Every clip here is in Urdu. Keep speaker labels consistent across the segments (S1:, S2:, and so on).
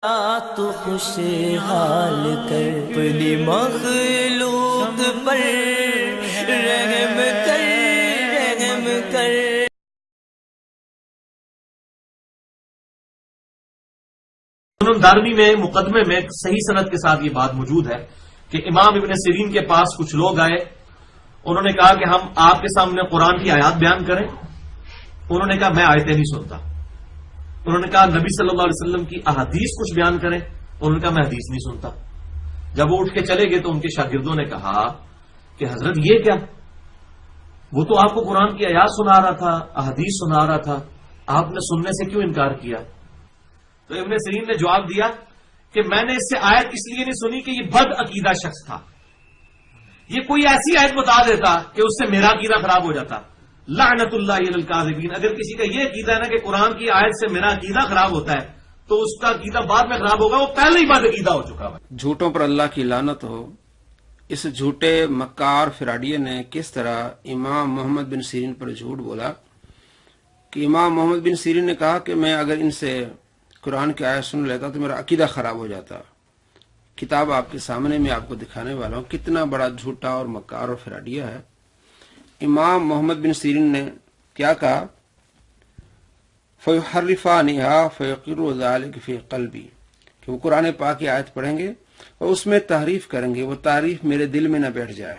S1: تو خوشحال کر اپنی مخلوق پر رحم کر رحم کر۔
S2: سنن دارمی میں مقدمے میں صحیح سند کے ساتھ یہ بات موجود ہے کہ امام ابن سیرین کے پاس کچھ لوگ آئے، انہوں نے کہا کہ ہم آپ کے سامنے قرآن کی آیات بیان کریں۔ انہوں نے کہا میں آیتیں نہیں سنتا۔ انہوں نے کہا نبی صلی اللہ علیہ وسلم کی احادیث کچھ بیان کریں۔ انہوں نے کہا میں حدیث نہیں سنتا۔ جب وہ اٹھ کے چلے گئے تو ان کے شاگردوں نے کہا کہ حضرت یہ کیا، وہ تو آپ کو قرآن کی آیات سنا رہا تھا، احادیث سنا رہا تھا، آپ نے سننے سے کیوں انکار کیا؟ تو ابن سیرین نے جواب دیا کہ میں نے اس سے آیت اس لیے نہیں سنی کہ یہ بد عقیدہ شخص تھا، یہ کوئی ایسی آیت بتا دیتا کہ اس سے میرا عقیدہ خراب ہو جاتا۔ لعنت اللہ علی الکاذبین، اگر کسی کا یہ عقیدہ ہے نا کہ قرآن کی آیت سے میرا عقیدہ خراب ہوتا ہے تو اس کا عقیدہ بعد میں خراب ہوگا، وہ پہلے ہی بد عقیدہ ہو چکا ہے۔
S3: جھوٹوں پر اللہ کی لعنت ہو۔ اس جھوٹے مکار فراڈیے نے کس طرح امام محمد بن سیرین پر جھوٹ بولا کہ امام محمد بن سیرین نے کہا کہ میں اگر ان سے قرآن کی آیت سن لیتا تو میرا عقیدہ خراب ہو جاتا۔ کتاب آپ کے سامنے میں آپ کو دکھانے والا ہوں کتنا بڑا جھوٹا اور مکار اور فراڈیہ ہے۔ امام محمد بن سیرین نے کیا کہا؟ فَيُحَرِّفَانِهَا فَيَقِرُّ ذَلِكَ فِي قَلْبِي، کہ وہ قرآن پاک کی آیت پڑھیں گے اور اس میں تحریف کریں گے، وہ تعریف میرے دل میں نہ بیٹھ جائے۔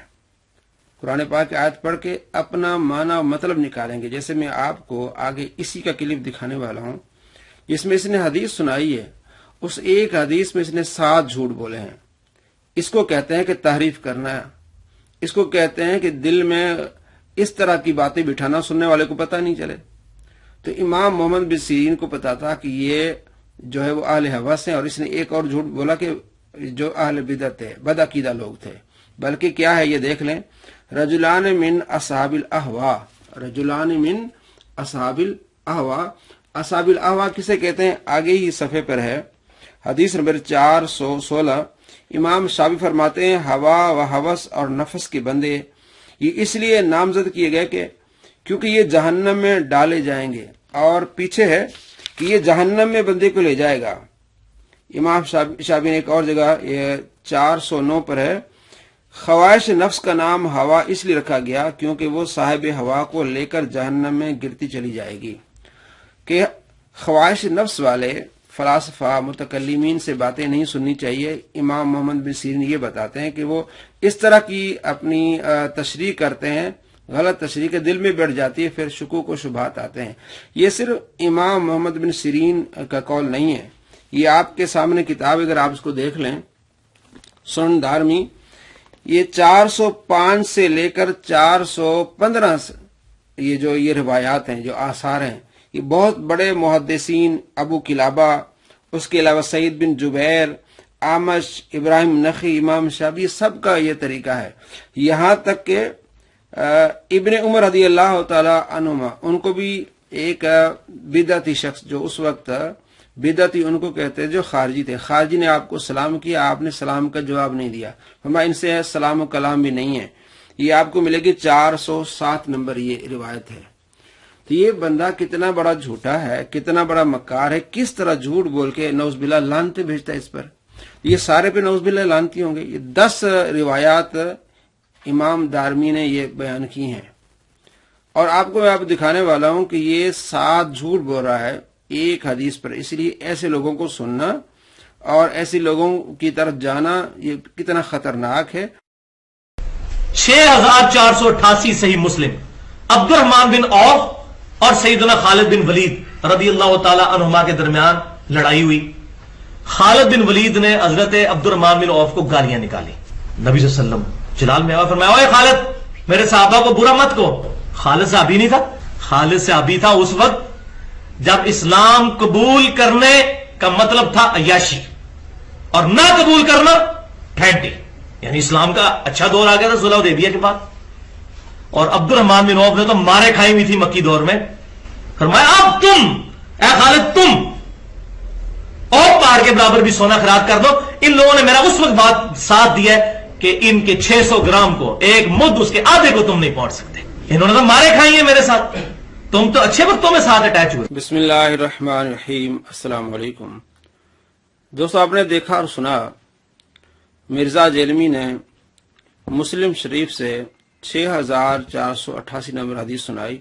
S3: قرآن پاک کی آیت پڑھ کے اپنا معنی و مطلب نکالیں گے، جیسے میں آپ کو آگے اسی کا کلپ دکھانے والا ہوں جس میں اس نے حدیث سنائی ہے، اس ایک حدیث میں اس نے 7 جھوٹ بولے ہیں۔ اس کو کہتے ہیں کہ تحریف کرنا ہے، اس کو کہتے ہیں کہ دل میں اس طرح کی باتیں بٹھانا سننے والے کو پتہ نہیں چلے۔ تو امام محمد بن سیرین کو پتا تھا کہ یہ جو ہے وہ اہل حوث ہیں، اور اس نے ایک اور جھوٹ بولا کہ جو اہل بدعت تھے، بد عقیدہ لوگ تھے۔ بلکہ کیا ہے یہ دیکھ لیں، رجلان من اصحاب الاہوا، رجلان من اصحاب الاہوا۔ اصحاب الاہوا کسے کہتے ہیں؟ آگے ہی صفحے پر ہے، حدیث نمبر 416۔ امام شافعی فرماتے ہیں ہوا و ہوس اور نفس کے بندے یہ اس لیے نامزد کیے گئے کہ کیونکہ یہ جہنم میں ڈالے جائیں گے، اور پیچھے ہے کہ یہ جہنم میں بندے کو لے جائے گا۔ امام شافعی نے ایک اور جگہ یہ 409 پر ہے، خواہش نفس کا نام ہوا اس لیے رکھا گیا کیونکہ وہ صاحب ہوا کو لے کر جہنم میں گرتی چلی جائے گی۔ کہ خواہش نفس والے فلاسفہ متکلمین سے باتیں نہیں سننی چاہیے۔ امام محمد بن سیرین یہ بتاتے ہیں کہ وہ اس طرح کی اپنی تشریح کرتے ہیں، غلط تشریح کے دل میں بیٹھ جاتی ہے، پھر شکوک و شبہات آتے ہیں۔ یہ صرف امام محمد بن سیرین کا قول نہیں ہے، یہ آپ کے سامنے کتاب اگر آپ اس کو دیکھ لیں، سنن دارمی، یہ 405 سے لے کر 415 یہ روایات ہیں، جو آثار ہیں، یہ بہت بڑے محدثین، ابو قلابہ، اس کے علاوہ سعید بن جبیر، آمش، ابراہیم نخعی، امام شافعی، سب کا یہ طریقہ ہے۔ یہاں تک کہ ابن عمر رضی اللہ تعالی عنہما، ان کو بھی ایک بدعتی شخص، جو اس وقت بدعتی ان کو کہتے جو خارجی تھے، خارجی نے آپ کو سلام کیا، آپ نے سلام کا جواب نہیں دیا، ہمارا ان سے سلام و کلام بھی نہیں ہے۔ یہ آپ کو ملے گی 407 نمبر یہ روایت ہے۔ تو یہ بندہ کتنا بڑا جھوٹا ہے، کتنا بڑا مکار ہے، کس طرح جھوٹ بول کے نعوذ باللہ لعنتیں بھیجتا ہے اس پر۔ یہ سارے پہ نعوذ باللہ لعنتی ہوں گے۔ یہ 10 روایات امام دارمی نے یہ بیان کی ہیں، اور آپ کو میں دکھانے والا ہوں کہ یہ 7 جھوٹ بول رہا ہے ایک حدیث پر۔ اس لیے ایسے لوگوں کو سننا اور ایسے لوگوں کی طرف جانا یہ کتنا خطرناک ہے۔
S2: 6488 صحیح مسلم، عبد الرحمن بن عوف اور سیدنا خالد بن ولید رضی اللہ تعالی عنہما کے درمیان لڑائی ہوئی۔ خالد بن ولید نے حضرت عبد الرحمن بن عوف کو گالیاں نکالی۔ نبی صلی اللہ علیہ وسلم جلال میں فرمایا اوے خالد، میرے صحابہ کو برا مت کہو۔ خالد صحابی نہیں تھا، خالد صحابی تھا اس وقت جب اسلام قبول کرنے کا مطلب تھا عیاشی، اور نہ قبول کرنا پھینٹی، یعنی اسلام کا اچھا دور آ گیا تھا صلح حدیبیہ کے بعد۔ اور عبد الرحمن بن عوف نے تو مارے کھائی ہوئی تھی مکی دور میں۔ فرمایا اب تم اے خالد تم اور پہاڑ کے برابر بھی سونا خراب کر دو۔ ان لوگوں نے میرا اس وقت بات ساتھ دیا ہے کہ ان کے 600 گرام کو ایک مد اس کے آدھے کو تم نہیں پہنچ سکتے۔ انہوں نے تو مارے کھائی ہیں میرے ساتھ، تم تو اچھے وقتوں میں ساتھ اٹیچ ہوئے۔
S3: بسم اللہ الرحمن الرحیم، السلام علیکم۔ دوستو آپ نے دیکھا اور سنا مرزا جیلمی نے مسلم شریف سے 6488 نمبر حدیث سنائی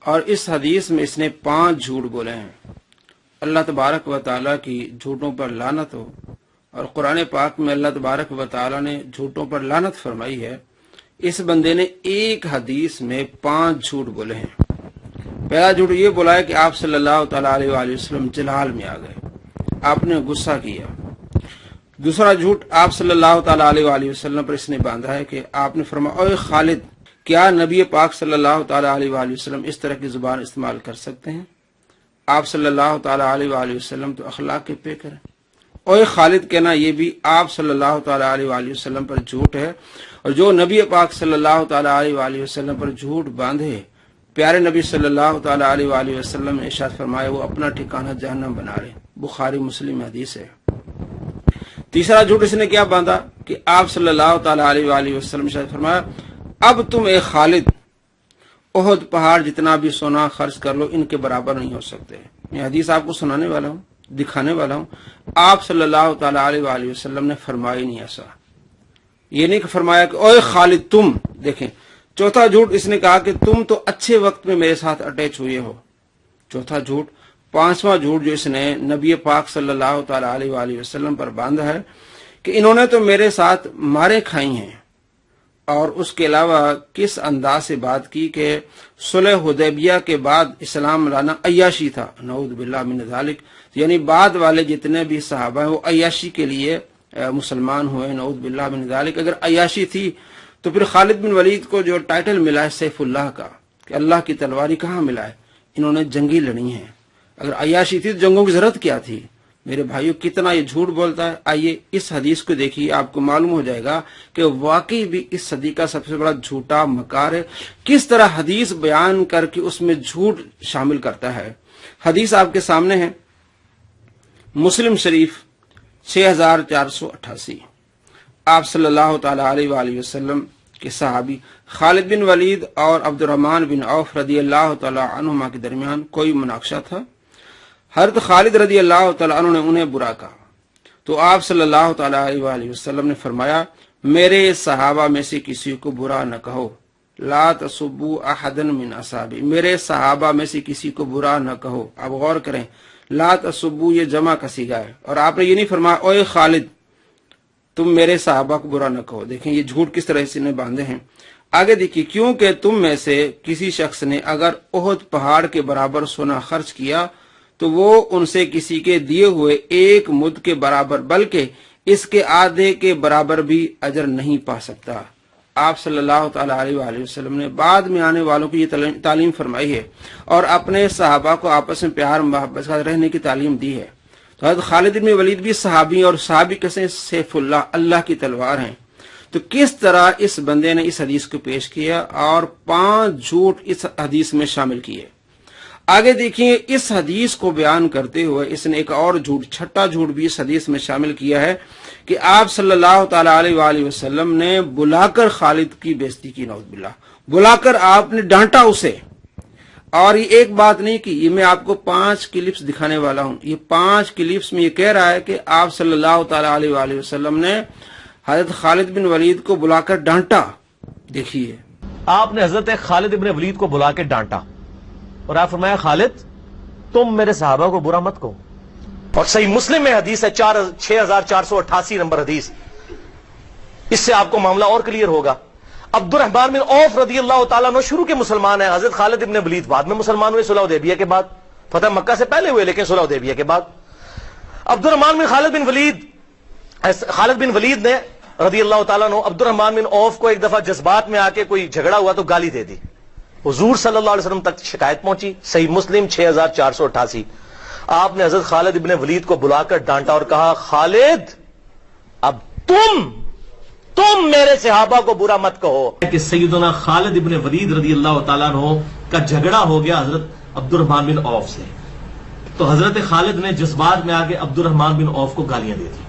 S3: اور اس حدیث میں اس نے 5 جھوٹ بولے ہیں۔ اللہ تبارک و تعالیٰ کی جھوٹوں پر لعنت ہو، اور قرآن پاک میں اللہ تبارک و تعالیٰ نے جھوٹوں پر لعنت فرمائی ہے۔ اس بندے نے ایک حدیث میں 5 جھوٹ بولے ہیں۔ پہلا جھوٹ یہ بولا ہے کہ آپ صلی اللہ تعالیٰ علیہ وآلہ وسلم جلال میں آ گئے، آپ نے غصہ کیا۔ دوسرا جھوٹ آپ صلی اللہ تعالیٰ علیہ وآلہ وسلم پر اس نے باندھا ہے کہ آپ نے فرمایا اے خالد، کیا نبی پاک صلی اللہ تعالیٰ علیہ وآلہ وسلم اس طرح کی زبان استعمال کر سکتے ہیں؟ آپ صلی اللہ تعالیٰ علیہ وآلہ وسلم تو اخلاق کے پیکر ہیں۔ اے خالد کہنا یہ بھی آپ صلی اللہ تعالیٰ علیہ وآلہ وسلم پر جھوٹ ہے، اور جو نبی پاک صلی اللہ تعالیٰ علیہ وآلہ وسلم پر جھوٹ باندھے، پیارے نبی صلی اللہ تعالیٰ علیہ وآلہ وسلم نے ارشاد فرمایا وہ اپنا ٹھکانہ جہنم بنا رہے۔ بخاری مسلم حدیث ہے۔ تیسرا جھوٹ اس نے کیا باندھا کہ آپ صلی اللہ تعالیٰ علیہ وآلہ وسلم نے ارشاد فرمایا اب تم اے خالد احد پہاڑ جتنا بھی سونا خرچ کر لو ان کے برابر نہیں ہو سکتے۔ میں حدیث آپ کو سنانے والا ہوں، دکھانے والا ہوں۔ آپ صلی اللہ تعالیٰ علیہ وآلہ وسلم نے فرمایا نہیں ایسا، یہ نہیں کہ فرمایا کہ اوے خالد تم دیکھیں۔ چوتھا جھوٹ اس نے کہا کہ تم تو اچھے وقت میں میرے ساتھ اٹیچ ہوئے ہو، چوتھا جھوٹ۔ پانچواں جھوٹ جو اس نے نبی پاک صلی اللہ تعالیٰ علیہ وآلہ وسلم پر باندھا ہے کہ انہوں نے تو میرے ساتھ مارے کھائی ہیں، اور اس کے علاوہ کس انداز سے بات کی کہ صلح حدیبیہ کے بعد اسلام لانا عیاشی تھا، نعوذ باللہ من ذالک، یعنی بعد والے جتنے بھی صحابہ ہیں وہ عیاشی کے لیے مسلمان ہوئے، نعوذ باللہ من ذالک۔ اگر عیاشی تھی تو پھر خالد بن ولید کو جو ٹائٹل ملا ہے سیف اللہ کا کہ اللہ کی تلواری کہاں ملا ہے؟ انہوں نے جنگی لڑی ہیں۔ اگر عیاشی تھی تو جنگوں کی ضرورت کیا تھی؟ میرے بھائیو کتنا یہ جھوٹ بولتا ہے۔ آئیے اس حدیث کو دیکھیے، آپ کو معلوم ہو جائے گا کہ واقعی بھی اس صدی کا سب سے بڑا جھوٹا مکار ہے، کس طرح حدیث بیان کر کے اس میں جھوٹ شامل کرتا ہے۔ حدیث آپ کے سامنے ہے، مسلم شریف 6488۔ آپ صلی اللہ تعالی علیہ وآلہ وسلم کے صحابی خالد بن ولید اور عبد الرحمن بن عوف رضی اللہ تعالی عنہما کے درمیان کوئی مناقشہ تھا۔ حضرت خالد رضی اللہ تعالیٰ عنہ نے انہیں برا کہا تو آپ صلی اللہ تعالیٰ علیہ وآلہ وسلم نے فرمایا میرے صحابہ میں سے کسی کو برا نہ کہو، لا تسبوا احدا من اصحابی، میرے صحابہ میں سے کسی کو برا نہ کہو۔ آپ غور کریں، لا تسبوا یہ جمع کا صیغہ ہے، اور آپ نے یہ نہیں فرمایا اوے خالد تم میرے صحابہ کو برا نہ کہو۔ دیکھیں یہ جھوٹ کس طرح سے نے باندھے ہیں۔ آگے دیکھیے، کیونکہ تم میں سے کسی شخص نے اگر احد پہاڑ کے برابر سونا خرچ کیا تو وہ ان سے کسی کے دیے ہوئے ایک مد کے برابر بلکہ اس کے آدھے کے برابر بھی اجر نہیں پا سکتا۔ آپ صلی اللہ تعالیٰ علیہ وآلہ وسلم نے بعد میں آنے والوں کو یہ تعلیم فرمائی ہے اور اپنے صحابہ کو آپس میں پیار محبت سے رہنے کی تعلیم دی ہے۔ تو حضرت خالد بن ولید بھی صحابی، اور صحابی کیسے؟ سیف اللہ، اللہ کی تلوار ہیں۔ تو کس طرح اس بندے نے اس حدیث کو پیش کیا اور 5 جھوٹ اس حدیث میں شامل کیے۔ آگے دیکھیے، اس حدیث کو بیان کرتے ہوئے اس نے ایک اور جھوٹ، چھٹا جھوٹ بھی اس حدیث میں شامل کیا ہے کہ آپ صلی اللہ تعالیٰ علیہ وآلہ وسلم نے بلا کر خالد کی بےزتی کی، نعوذ باللہ، بلا کر آپ نے ڈانٹا اسے۔ اور یہ ایک بات نہیں کی، یہ میں آپ کو 5 کلپس دکھانے والا ہوں۔ یہ 5 کلپس میں یہ کہہ رہا ہے کہ آپ صلی اللہ تعالیٰ علیہ وآلہ وسلم نے حضرت خالد بن ولید کو بلا کر ڈانٹا۔ دیکھیے،
S2: آپ نے حضرت خالد بن ولید کو بلا کے ڈانٹا اور آپ فرمایا خالد تم میرے صحابہ کو برا مت کہو، اور صحیح مسلم میں حدیث ہے 6488 نمبر حدیث۔ اس سے آپ کو معاملہ اور کلیئر ہوگا۔ عبد الرحمن بن عوف رضی اللہ تعالیٰ عنہ شروع کے مسلمان ہیں، حضرت خالد بن ولید بعد میں مسلمان ہوئے، صلح حدیبیہ کے بعد، فتح مکہ سے پہلے ہوئے لیکن صلح حدیبیہ کے بعد۔ عبد الرحمن بن خالد بن ولید نے رضی اللہ تعالیٰ عنہ عبد الرحمن بن عوف کو ایک دفعہ جذبات میں آ کے کوئی جھگڑا ہوا تو گالی دے دی، حضور صلی اللہ علیہ وسلم تک شکایت پہنچی، صحیح مسلم 6488۔ آپ نے حضرت خالد بن ولید کو بلا کر ڈانٹا اور کہا خالد اب تم میرے صحابہ کو برا مت کہو۔ کہ سیدنا خالد بن ولید رضی اللہ تعالیٰ عنہ کا جھگڑا ہو گیا حضرت عبد الرحمن بن عوف سے، تو حضرت خالد نے جذبات میں آ کے عبد الرحمن بن عوف کو گالیاں دے دی،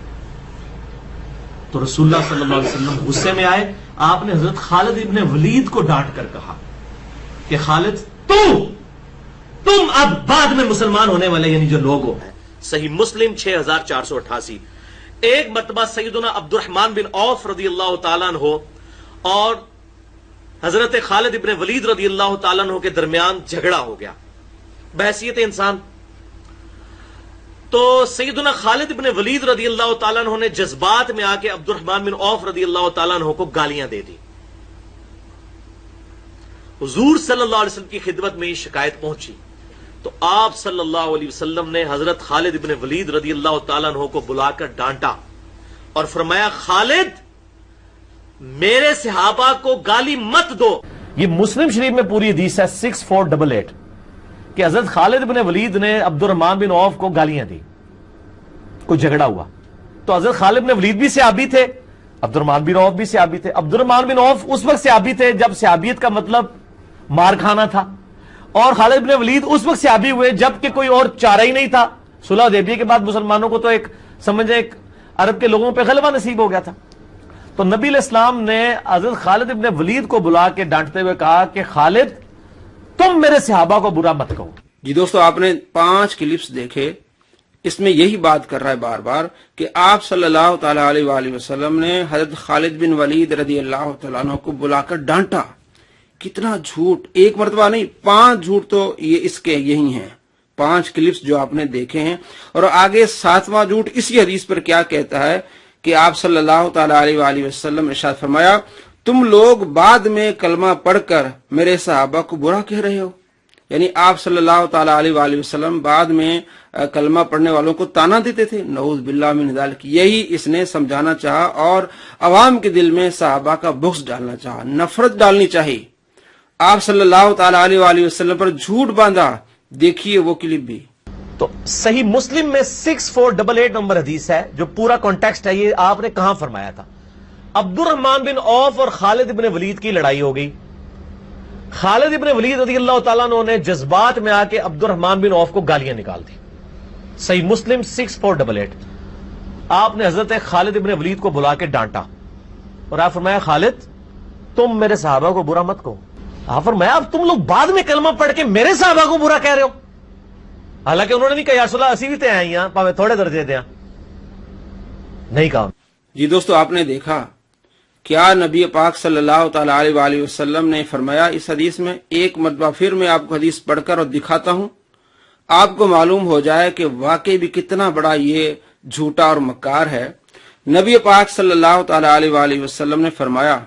S2: تو رسول اللہ صلی اللہ علیہ وسلم غصے میں آئے۔ آپ نے حضرت خالد بن ولید کو ڈانٹ کر کہا کہ خالد تم اب بعد میں مسلمان ہونے والے یعنی جو لوگ ہو صحیح مسلم 6488. ایک مرتبہ سیدنا عبد الرحمن بن عوف رضی اللہ تعالیٰ عنہ اور حضرت خالد ابن ولید رضی اللہ تعالیٰ عنہ کے درمیان جھگڑا ہو گیا بحیثیت انسان. تو سیدنا خالد ابن ولید رضی اللہ تعالیٰ عنہ نے جذبات میں آ کے عبد الرحمن بن عوف رضی اللہ تعالیٰ عنہ کو گالیاں دے دی. حضور صلی اللہ علیہ وسلم کی خدمت میں یہ شکایت پہنچی تو آپ صلی اللہ علیہ وسلم نے حضرت خالد ابن ولید رضی اللہ تعالیٰ عنہ کو بلا کر ڈانٹا اور فرمایا خالد میرے صحابہ کو گالی مت دو. یہ مسلم شریف میں پوری حدیث ہے 6488 کہ حضرت خالد ابن ولید نے عبد الرحمن بن عوف کو گالیاں دی. کوئی جھگڑا ہوا تو حضرت خالد بن ولید بھی صحابی تھے, عبد الرحمن بن عوف بھی صحابی تھے. عبد الرحمن بن عوف اس وقت صحابی تھے جب صحابیت کا مطلب مار کھانا تھا, اور خالد بن ولید اس وقت صحابی ہوئے جب کہ کوئی اور چارہ ہی نہیں تھا. صلح حدیبیہ کے بعد مسلمانوں کو تو ایک عرب کے لوگوں پہ غلبہ نصیب ہو گیا تھا. تو نبی علیہ السلام نے حضرت خالد ابن ولید کو بلا کے ڈانٹتے ہوئے کہا کہ خالد تم میرے صحابہ کو برا مت کہو.
S3: جی دوستو, آپ نے 5 کلپس دیکھے, اس میں یہی بات کر رہا ہے بار بار کہ آپ صلی اللہ تعالی علیہ وآلہ وسلم نے حضرت خالد بن ولید رضی اللہ تعالیٰ عنہ کو بلا کر ڈانٹا. کتنا جھوٹ, ایک مرتبہ نہیں 5 جھوٹ تو یہ اس کے یہی ہیں. 5 کلپس جو آپ نے دیکھے ہیں, اور آگے 7واں جھوٹ اسی حدیث پر کیا کہتا ہے کہ آپ صلی اللہ تعالی علیہ وآلہ وسلم ارشاد فرمایا تم لوگ بعد میں کلمہ پڑھ کر میرے صحابہ کو برا کہہ رہے ہو. یعنی آپ صلی اللہ تعالی علیہ وآلہ وسلم بعد میں کلمہ پڑھنے والوں کو تانا دیتے تھے. نعوذ باللہ من ذالک. یہی اس نے سمجھانا چاہا اور عوام کے دل میں صحابہ کا بغض ڈالنا چاہا, نفرت ڈالنی چاہیے. آپ صلی اللہ تعالی علیہ وآلہ وسلم پر جھوٹ باندھا. دیکھیے وہ کلپ بھی.
S2: تو صحیح مسلم میں 6488 نمبر حدیث ہے جو پورا کانٹیکسٹ ہے. یہ آپ نے کہاں فرمایا تھا؟ عبد الرحمن بن عوف اور خالد ابن ولید کی لڑائی ہو گئی. خالد ابن ولید رضی اللہ تعالیٰ عنہ نے جذبات میں آ کے عبد الرحمن بن عوف کو گالیاں نکال دی. صحیح مسلم 6488. آپ نے حضرت خالد ابن ولید کو بلا کے ڈانٹا اور آپ فرمایا خالد تم میرے صحابہ کو برا مت کہو. آپ فرمایا اب تم لوگ بعد میں کلمہ پڑھ کے میرے صحابہ کو برا کہہ رہے ہو. حالانکہ انہوں نے نہیں کہا یا رسول اللہ اسی بھی تے ہیں یہاں پاوے تھوڑے درجے دیا, نہیں کہا.
S3: جی دوستو, آپ نے دیکھا کیا نبی پاک صلی اللہ تعالی علیہ وآلہ وسلم نے فرمایا اس حدیث میں. ایک مرتبہ پھر میں آپ کو حدیث پڑھ کر اور دکھاتا ہوں, آپ کو معلوم ہو جائے کہ واقعی بھی کتنا بڑا یہ جھوٹا اور مکار ہے. نبی پاک صلی اللہ تعالی علیہ وآلہ وسلم نے فرمایا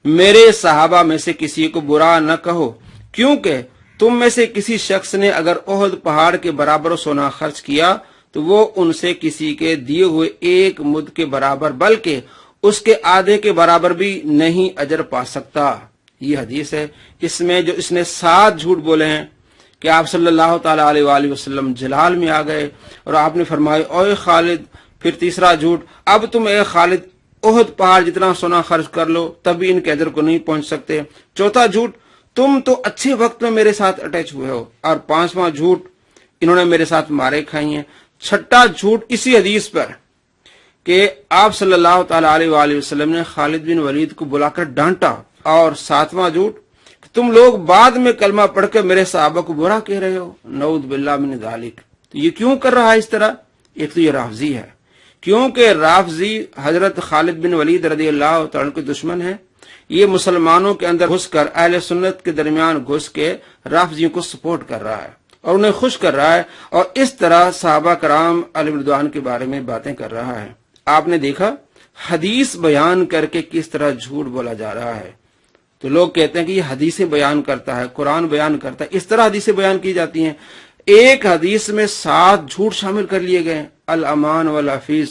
S3: میرے صحابہ میں سے کسی کو برا نہ کہو, کیونکہ تم میں سے کسی شخص نے اگر احد پہاڑ کے برابر سونا خرچ کیا تو وہ ان سے کسی کے دیے ہوئے 1 مد کے برابر بلکہ اس کے آدھے کے برابر بھی نہیں اجر پا سکتا. یہ حدیث ہے. اس میں جو اس نے 7 جھوٹ بولے ہیں کہ آپ صلی اللہ تعالی علیہ وآلہ وسلم جلال میں آ گئے اور آپ نے فرمایا اوے خالد. پھر تیسرا جھوٹ اب تم اے خالد احد پہاڑ جتنا سونا خرچ کر لو تب بھی ان کے اجر کو نہیں پہنچ سکتے. چوتھا جھوٹ تم تو اچھے وقت میں میرے ساتھ اٹیچ ہوئے ہو. اور 5واں جھوٹ انہوں نے میرے ساتھ مارے کھائی ہیں. چھٹا جھوٹ اسی حدیث پر کہ آپ صلی اللہ تعالی علیہ وآلہ وسلم نے خالد بن ولید کو بلا کر ڈانٹا. اور 7واں جھوٹ کہ تم لوگ بعد میں کلمہ پڑھ کر میرے صحابہ کو برا کہہ رہے ہو. نعوذ باللہ من ذالک. تو یہ کیوں کر رہا ہے اس طرح؟ ایک تو یہ رافضی ہے, کیونکہ رافضی حضرت خالد بن ولید رضی اللہ تعالی کے دشمن ہے. یہ مسلمانوں کے اندر گھس کر اہل سنت کے درمیان گھس کے رافضیوں کو سپورٹ کر رہا ہے اور انہیں خوش کر رہا ہے, اور اس طرح صحابہ کرام علیہم رضوان کے بارے میں باتیں کر رہا ہے. آپ نے دیکھا حدیث بیان کر کے کس طرح جھوٹ بولا جا رہا ہے. تو لوگ کہتے ہیں کہ یہ حدیثیں بیان کرتا ہے, قرآن بیان کرتا ہے. اس طرح حدیثیں بیان کی جاتی ہیں. ایک حدیث میں 7 جھوٹ شامل کر لیے گئے, الامان والحفیظ.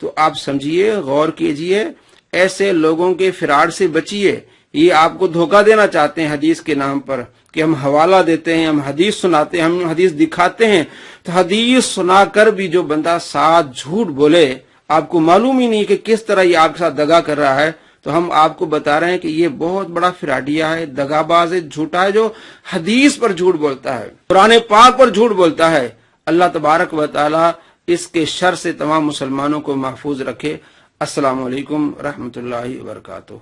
S3: تو آپ سمجھیے, غور کیجئے, ایسے لوگوں کے فراڈ سے بچیے. یہ آپ کو دھوکہ دینا چاہتے ہیں حدیث کے نام پر کہ ہم حوالہ دیتے ہیں, ہم حدیث سناتے ہیں, ہم حدیث دکھاتے ہیں. تو حدیث سنا کر بھی جو بندہ 7 جھوٹ بولے, آپ کو معلوم ہی نہیں کہ کس طرح یہ آپ کے ساتھ دغا کر رہا ہے. تو ہم آپ کو بتا رہے ہیں کہ یہ بہت بڑا فراڈیا ہے, دغا باز ہے, جھوٹا ہے, جو حدیث پر جھوٹ بولتا ہے, قرآن پاک پر جھوٹ بولتا ہے. اللہ تبارک و تعالی اس کے شر سے تمام مسلمانوں کو محفوظ رکھے. السلام علیکم رحمۃ اللہ وبرکاتہ.